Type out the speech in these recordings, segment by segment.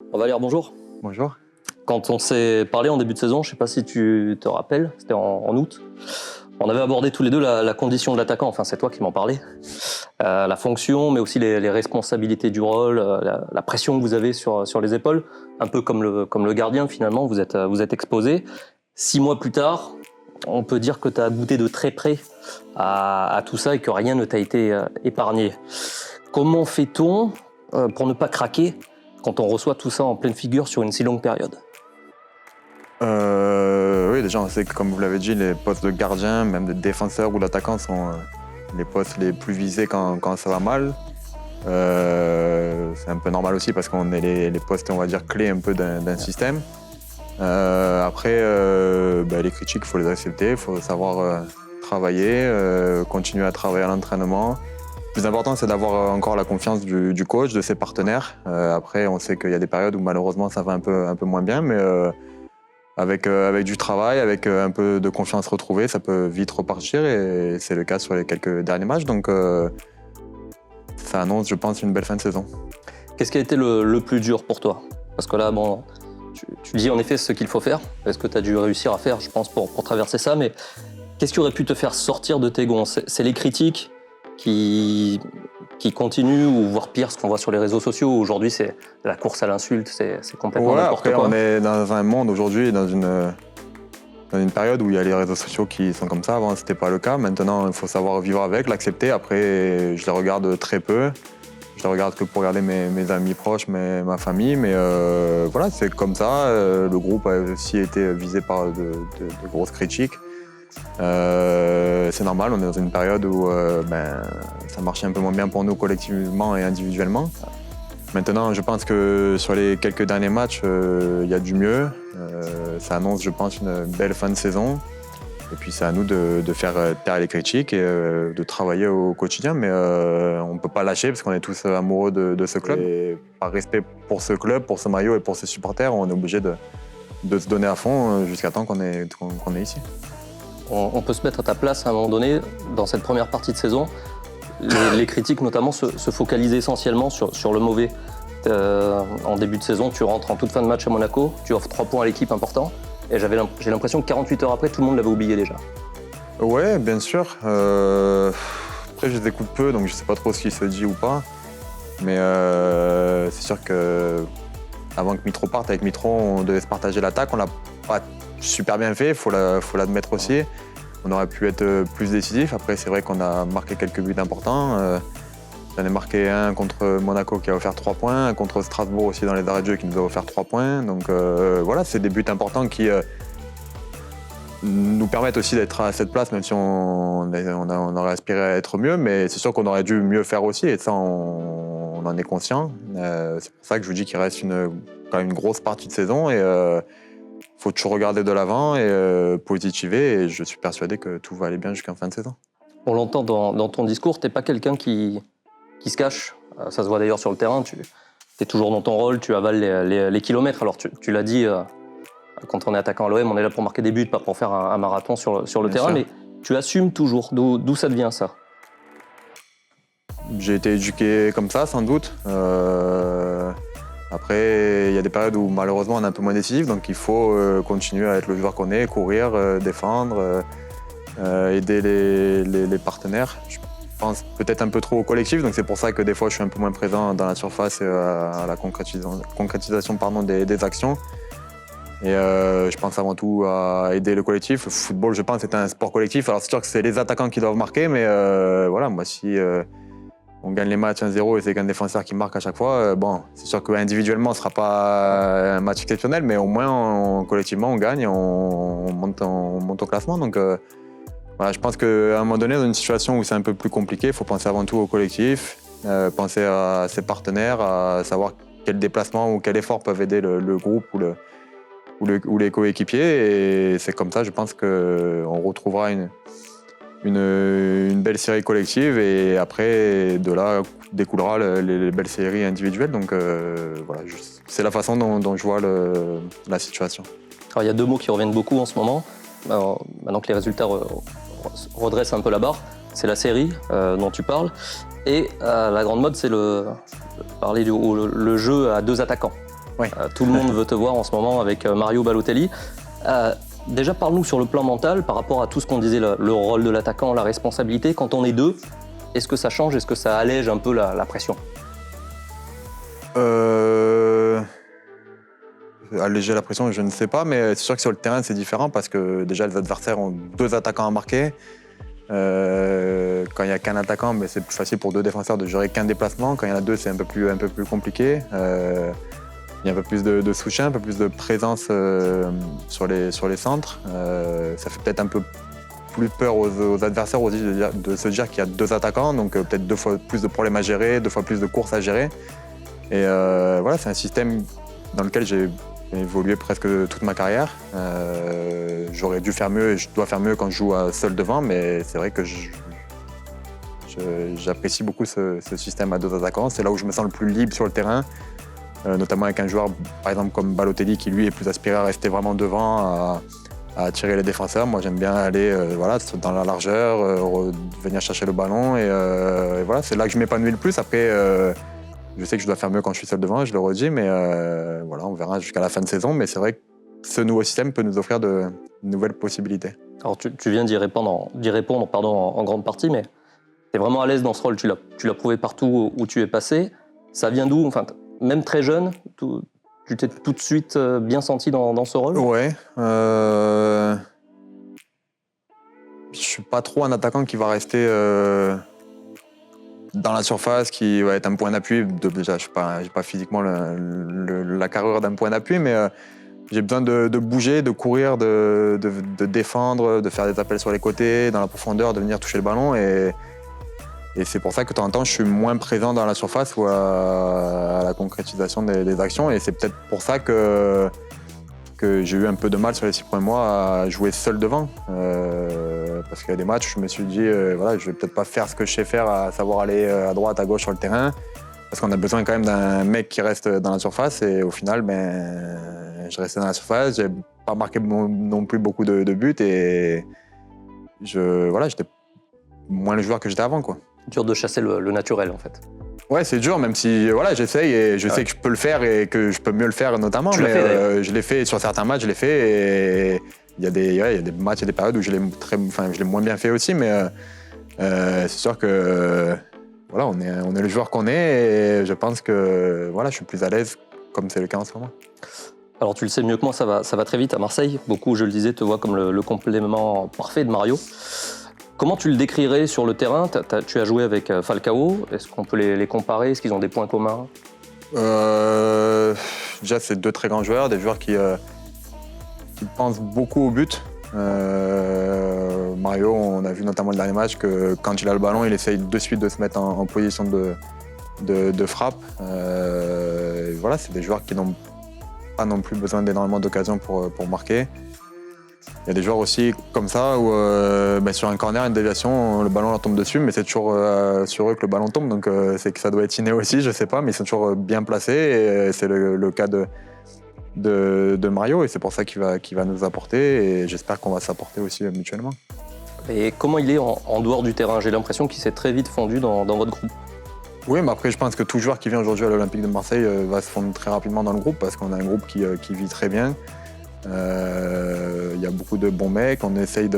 Valère, bonjour. Bonjour. Quand on s'est parlé en début de saison, je ne sais pas si tu te rappelles, c'était en août, on avait abordé tous les deux la condition de l'attaquant, enfin c'est toi qui m'en parlais, la fonction, mais aussi les responsabilités du rôle, la pression que vous avez sur les épaules, un peu comme le gardien finalement, vous êtes exposé. 6 mois plus tard, on peut dire que tu as goûté de très près à tout ça et que rien ne t'a été épargné. Comment fait-on pour ne pas craquer quand on reçoit tout ça en pleine figure sur une si longue période? Oui, déjà, on sait que, comme vous l'avez dit, les postes de gardien, même de défenseur ou d'attaquant, sont les postes les plus visés quand ça va mal. C'est un peu normal aussi parce qu'on est les postes, on va dire, clés un peu d'un système. Après, les critiques, il faut les accepter, il faut savoir travailler, continuer à travailler à l'entraînement. Le plus important, c'est d'avoir encore la confiance du coach, de ses partenaires. Après, on sait qu'il y a des périodes où malheureusement ça va un peu moins bien, mais avec du travail, avec un peu de confiance retrouvée, ça peut vite repartir et c'est le cas sur les quelques derniers matchs. Donc ça annonce, je pense, une belle fin de saison. Qu'est-ce qui a été le plus dur pour toi? Parce que là, bon, tu dis en effet ce qu'il faut faire, ce que tu as dû réussir à faire, je pense, pour traverser ça, mais qu'est-ce qui aurait pu te faire sortir de tes gonds? C'est les critiques qui continuent, ou voire pire, ce qu'on voit sur les réseaux sociaux. Aujourd'hui, c'est la course à l'insulte, c'est complètement n'importe après, quoi. on est dans un monde aujourd'hui, dans une période où il y a les réseaux sociaux qui sont comme ça. Avant, c'était pas le cas. Maintenant, il faut savoir vivre avec, l'accepter. Après, je les regarde très peu. Je les regarde que pour regarder mes amis proches, ma famille. Mais voilà, c'est comme ça. Le groupe a aussi été visé par de grosses critiques. C'est normal, on est dans une période où ça marchait un peu moins bien pour nous collectivement et individuellement. Maintenant, je pense que sur les quelques derniers matchs, il y a du mieux. Ça annonce, je pense, une belle fin de saison. Et puis c'est à nous de faire taire les critiques et de travailler au quotidien. Mais on ne peut pas lâcher parce qu'on est tous amoureux de ce club. Et par respect pour ce club, pour ce maillot et pour ses supporters, on est obligé de se donner à fond jusqu'à temps qu'on est ici. On peut se mettre à ta place à un moment donné, dans cette première partie de saison. Les critiques notamment se focalisaient essentiellement sur le mauvais. En début de saison, tu rentres en toute fin de match à Monaco, tu offres 3 points à l'équipe important, et j'ai l'impression que 48 heures après, tout le monde l'avait oublié déjà. Ouais, bien sûr. Après, je les écoute peu, donc je sais pas trop ce qui se dit ou pas. Mais c'est sûr que avant que Mitro parte, avec Mitro, on devait se partager l'attaque. On l'a pas super bien fait, faut l'admettre aussi. On aurait pu être plus décisif. Après, c'est vrai qu'on a marqué quelques buts importants. J'en ai marqué un contre Monaco qui a offert 3 points, un contre Strasbourg aussi dans les arrêts de jeu qui nous a offert 3 points. Donc voilà, c'est des buts importants qui nous permettent aussi d'être à cette place, même si on aurait aspiré à être mieux. Mais c'est sûr qu'on aurait dû mieux faire aussi, et ça, on en est conscient. C'est pour ça que je vous dis qu'il reste quand même une grosse partie de saison. Et faut toujours regarder de l'avant et positiver, et je suis persuadé que tout va aller bien jusqu'en fin de saison. On l'entend dans ton discours, t'es pas quelqu'un qui se cache. Ça se voit d'ailleurs sur le terrain, tu es toujours dans ton rôle, tu avales les kilomètres. Alors tu l'as dit, quand on est attaquant à l'OM, on est là pour marquer des buts, pas pour faire un marathon sur le terrain, mais tu assumes toujours. D'où ça devient ça? J'ai été éduqué comme ça, sans doute. Après, il y a des périodes où malheureusement on est un peu moins décisif, donc il faut continuer à être le joueur qu'on est, courir, défendre, aider les partenaires. Je pense peut-être un peu trop au collectif, donc c'est pour ça que des fois je suis un peu moins présent dans la surface et à la concrétisation des actions. Et je pense avant tout à aider le collectif. Le football, je pense, c'est un sport collectif. Alors c'est sûr que c'est les attaquants qui doivent marquer, mais voilà, moi si on gagne les matchs 1-0 et c'est qu'un défenseur qui marque à chaque fois, bon, c'est sûr qu'individuellement ce ne sera pas un match exceptionnel, mais au moins collectivement on gagne, on monte au classement. Donc voilà, je pense qu'à un moment donné, dans une situation où c'est un peu plus compliqué, il faut penser avant tout au collectif, penser à ses partenaires, à savoir quel déplacement ou quel effort peuvent aider le groupe ou les coéquipiers. Et c'est comme ça, je pense qu'on retrouvera une belle série collective, et après, de là découlera les belles séries individuelles. Donc voilà, c'est la façon dont je vois la situation. Alors, il y a 2 mots qui reviennent beaucoup en ce moment. Alors, maintenant que les résultats redressent un peu la barre, c'est la série dont tu parles. Et la grande mode, c'est le jeu à 2 attaquants. Ouais. Tout le monde veut te voir en ce moment avec Mario Balotelli. Déjà, parle-nous sur le plan mental, par rapport à tout ce qu'on disait, le rôle de l'attaquant, la responsabilité. Quand on est deux, est-ce que ça change? Est-ce que ça allège un peu la pression? Alléger la pression, je ne sais pas, mais c'est sûr que sur le terrain, c'est différent parce que déjà, les adversaires ont 2 attaquants à marquer. Quand il n'y a qu'un attaquant, mais c'est plus facile pour 2 défenseurs de gérer qu'un déplacement. Quand il y en a 2, c'est un peu plus compliqué. Il y a un peu plus de soutien, un peu plus de présence sur les centres. Ça fait peut-être un peu plus peur aux adversaires aussi de se dire qu'il y a 2 attaquants, donc peut-être 2 fois plus de problèmes à gérer, 2 fois plus de courses à gérer. Et voilà, c'est un système dans lequel j'ai évolué presque toute ma carrière. J'aurais dû faire mieux et je dois faire mieux quand je joue seul devant, mais c'est vrai que j'apprécie beaucoup ce système à 2 attaquants. C'est là où je me sens le plus libre sur le terrain, notamment avec un joueur par exemple comme Balotelli qui lui est plus aspiré à rester vraiment devant, à attirer les défenseurs. Moi j'aime bien aller dans la largeur, venir chercher le ballon et voilà, c'est là que je m'épanouis le plus. Après je sais que je dois faire mieux quand je suis seul devant, je le redis, mais voilà, on verra jusqu'à la fin de saison. Mais c'est vrai que ce nouveau système peut nous offrir de nouvelles possibilités. Alors tu viens d'y répondre, en grande partie, mais tu es vraiment à l'aise dans ce rôle, tu l'as prouvé partout où tu es passé. Ça vient d'où? Enfin, même très jeune, tu t'es tout de suite bien senti dans ce rôle? Ouais. Je suis pas trop un attaquant qui va rester dans la surface, qui va être un point d'appui. Déjà, je n'ai pas physiquement la carrure d'un point d'appui, mais j'ai besoin de bouger, de courir, de défendre, de faire des appels sur les côtés, dans la profondeur, de venir toucher le ballon. Et c'est pour ça que de temps en temps, je suis moins présent dans la surface ou à la concrétisation des actions. Et c'est peut-être pour ça que j'ai eu un peu de mal sur les 6 premiers mois à jouer seul devant. Parce qu'il y a des matchs où je me suis dit, voilà, je vais peut-être pas faire ce que je sais faire, à savoir aller à droite, à gauche sur le terrain. Parce qu'on a besoin quand même d'un mec qui reste dans la surface. Et au final, je restais dans la surface. J'ai pas marqué non plus beaucoup de buts. Et j'étais moins le joueur que j'étais avant, quoi. Dur de chasser le naturel, en fait. Ouais, c'est dur, même si voilà, j'essaye et je sais que je peux le faire et que je peux mieux le faire notamment. Tu l'as fait, je l'ai fait sur certains matchs, je l'ai fait et il y a des matchs et des périodes où je l'ai moins bien fait aussi, mais c'est sûr que voilà, on est le joueur qu'on est et je pense que voilà, je suis plus à l'aise comme c'est le cas en ce moment. Alors tu le sais mieux que moi, ça va très vite à Marseille. Beaucoup, je le disais, te voient comme le complément parfait de Mario. Comment tu le décrirais sur le terrain? Tu as joué avec Falcao. Est-ce qu'on peut les comparer? Est-ce qu'ils ont des points communs? Déjà, c'est 2 très grands joueurs, des joueurs qui pensent beaucoup au but. Mario, on a vu notamment le dernier match que quand il a le ballon, il essaye de suite de se mettre en position de frappe. Voilà, c'est des joueurs qui n'ont pas non plus besoin d'énormément d'occasions pour marquer. Il y a des joueurs aussi comme ça où sur un corner, une déviation, le ballon leur tombe dessus, mais c'est toujours sur eux que le ballon tombe, donc c'est que ça doit être inné aussi, je sais pas, mais ils sont toujours bien placés et c'est le cas de Mario et c'est pour ça qu'il va nous apporter et j'espère qu'on va s'apporter aussi mutuellement. Et comment il est en dehors du terrain? J'ai l'impression qu'il s'est très vite fondu dans votre groupe. Oui, mais après je pense que tout joueur qui vient aujourd'hui à l'Olympique de Marseille va se fondre très rapidement dans le groupe parce qu'on a un groupe qui vit très bien. Il y a beaucoup de bons mecs, on essaye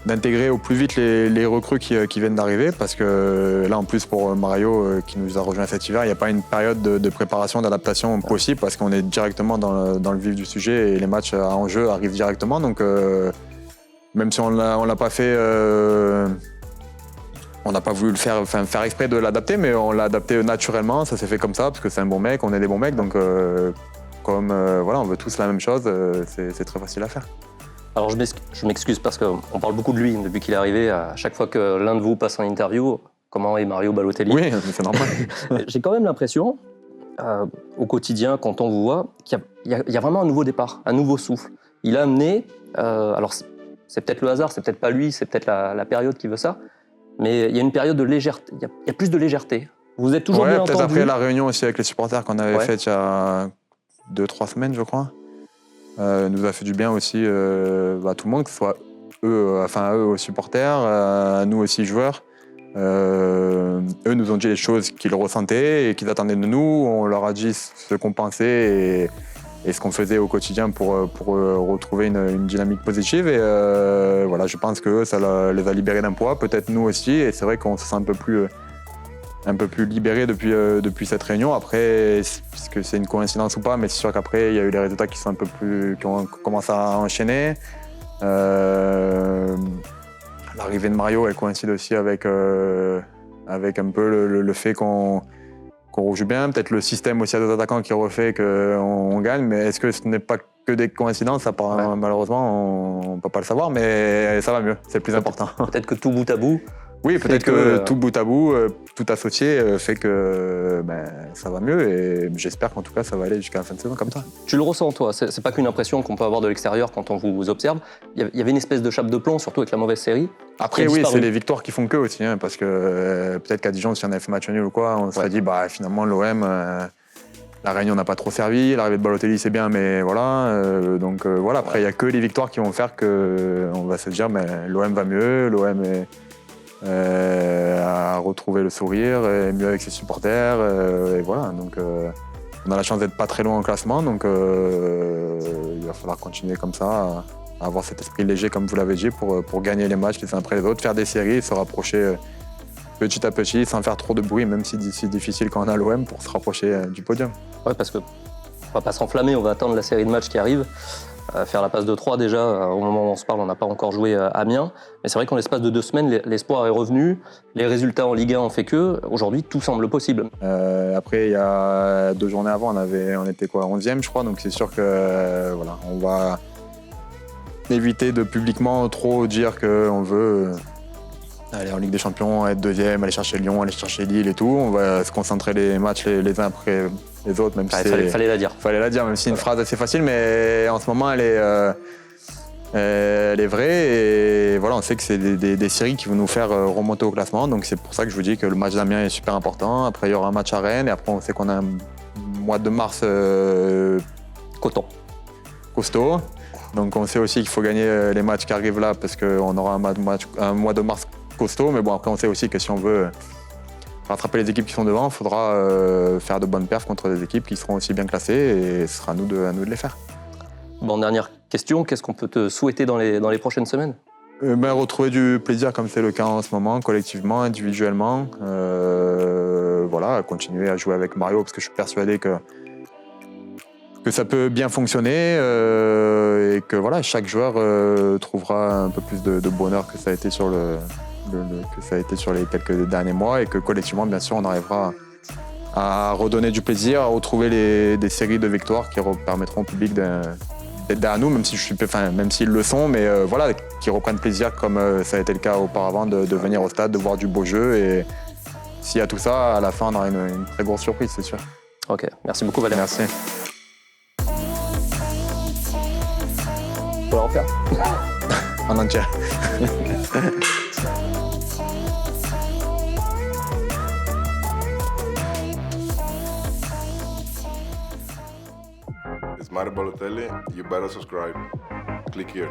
d'intégrer au plus vite les recrues qui viennent d'arriver parce que là en plus pour Mario qui nous a rejoint cet hiver, il n'y a pas une période de préparation, d'adaptation possible parce qu'on est directement dans le vif du sujet et les matchs à enjeu arrivent directement, donc même si on l'a pas fait, on n'a pas voulu faire exprès de l'adapter, mais on l'a adapté naturellement, ça s'est fait comme ça parce que c'est un bon mec, on est des bons mecs, donc comme voilà, on veut tous la même chose, c'est très facile à faire. Alors je m'excuse parce qu'on parle beaucoup de lui depuis qu'il est arrivé. À chaque fois que l'un de vous passe en interview, comment est Mario Balotelli? Oui, c'est normal. J'ai quand même l'impression, au quotidien, quand on vous voit, qu'il y a vraiment un nouveau départ, un nouveau souffle. Il a amené, alors c'est peut-être le hasard, c'est peut-être pas lui, c'est peut-être la période qui veut ça, mais il y a une période de légèreté, il y a plus de légèreté. Vous êtes toujours bien entendu. Peut-être après la réunion aussi avec les supporters qu'on avait faite il y a 2-3 semaines, je crois. Nous a fait du bien aussi à tout le monde, que ce soit eux aux supporters, à nous aussi joueurs. Eux nous ont dit les choses qu'ils ressentaient et qu'ils attendaient de nous. On leur a dit ce qu'on pensait et ce qu'on faisait au quotidien pour retrouver une dynamique positive. Et voilà, je pense que ça les a libérés d'un poids, peut-être nous aussi. Et c'est vrai qu'on se sent un peu plus libérés depuis cette réunion. Après, est-ce que c'est une coïncidence ou pas, mais c'est sûr qu'après, il y a eu les résultats qui ont commencé à enchaîner. L'arrivée de Mario, elle coïncide aussi avec un peu le fait qu'on joue bien, peut-être le système aussi à deux attaquants qui refait qu'on gagne, mais est-ce que ce n'est pas que des coïncidences? Ça, malheureusement, on ne peut pas le savoir, mais ça va mieux, c'est le plus important. Peut-être que tout bout à bout. Oui, peut-être que tout bout à bout, tout associé fait que ça va mieux et j'espère qu'en tout cas ça va aller jusqu'à la fin de saison comme ça. Tu le ressens toi, c'est pas qu'une impression qu'on peut avoir de l'extérieur quand on vous observe. Il y avait une espèce de chape de plomb, surtout avec la mauvaise série. Après oui, c'est les victoires qui font que aussi, hein, parce que peut-être qu'à Dijon, si on avait fait match nul ou quoi, on se serait dit finalement l'OM, la Réunion n'a pas trop servi, l'arrivée de Balotelli c'est bien, mais voilà. Donc voilà, après il n'y a que les victoires qui vont faire qu'on va se dire l'OM va mieux, l'OM a retrouvé le sourire, et mieux avec ses supporters, et voilà. Donc on a la chance d'être pas très loin en classement, donc il va falloir continuer comme ça, à avoir cet esprit léger comme vous l'avez dit pour gagner les matchs les uns après les autres, faire des séries et se rapprocher petit à petit sans faire trop de bruit, même si c'est difficile quand on a l'OM pour se rapprocher du podium. Ouais, parce qu'on va pas s'enflammer, on va attendre la série de matchs qui arrive. Faire la passe de 3 déjà, au moment où on se parle, on n'a pas encore joué à Amiens. Mais c'est vrai qu'en l'espace de 2 semaines, l'espoir est revenu, les résultats en Ligue 1 ont fait que, aujourd'hui, tout semble possible. Après, il y a 2 journées avant, on était 11e je crois, donc c'est sûr que voilà, on va éviter de publiquement trop dire qu'on veut aller en Ligue des Champions, être 2e, aller chercher Lyon, aller chercher Lille et tout. On va se concentrer les matchs les uns après les autres, même si fallait la dire. Fallait la dire, même si c'est une phrase assez facile, mais en ce moment, elle est vraie. Et voilà, on sait que c'est des séries qui vont nous faire remonter au classement. Donc c'est pour ça que je vous dis que le match d'Amiens est super important. Après, il y aura un match à Rennes. Et après, on sait qu'on a un mois de mars costaud. Donc on sait aussi qu'il faut gagner les matchs qui arrivent là, parce qu'on aura un mois de mars costaud. Mais bon, après, on sait aussi que si on veut rattraper les équipes qui sont devant, il faudra faire de bonnes perfs contre des équipes qui seront aussi bien classées, et ce sera à nous de les faire. Bon, dernière question, qu'est-ce qu'on peut te souhaiter dans les prochaines semaines? Retrouver du plaisir comme c'est le cas en ce moment, collectivement, individuellement. Voilà, continuer à jouer avec Mario, parce que je suis persuadé que ça peut bien fonctionner, et que voilà, chaque joueur trouvera un peu plus de bonheur que ça a été sur les quelques derniers mois, et que collectivement, bien sûr, on arrivera à redonner du plaisir, à retrouver des séries de victoires qui permettront au public d'être derrière nous, même s'ils le sont, mais voilà, qui reprennent plaisir comme ça a été le cas auparavant, de venir au stade, de voir du beau jeu, et s'il y a tout ça, à la fin, on aura une très grosse surprise, c'est sûr. Ok, merci beaucoup Valère. Merci. Faut la refaire. En entier. It's Mario Balotelli. You better subscribe. Click here.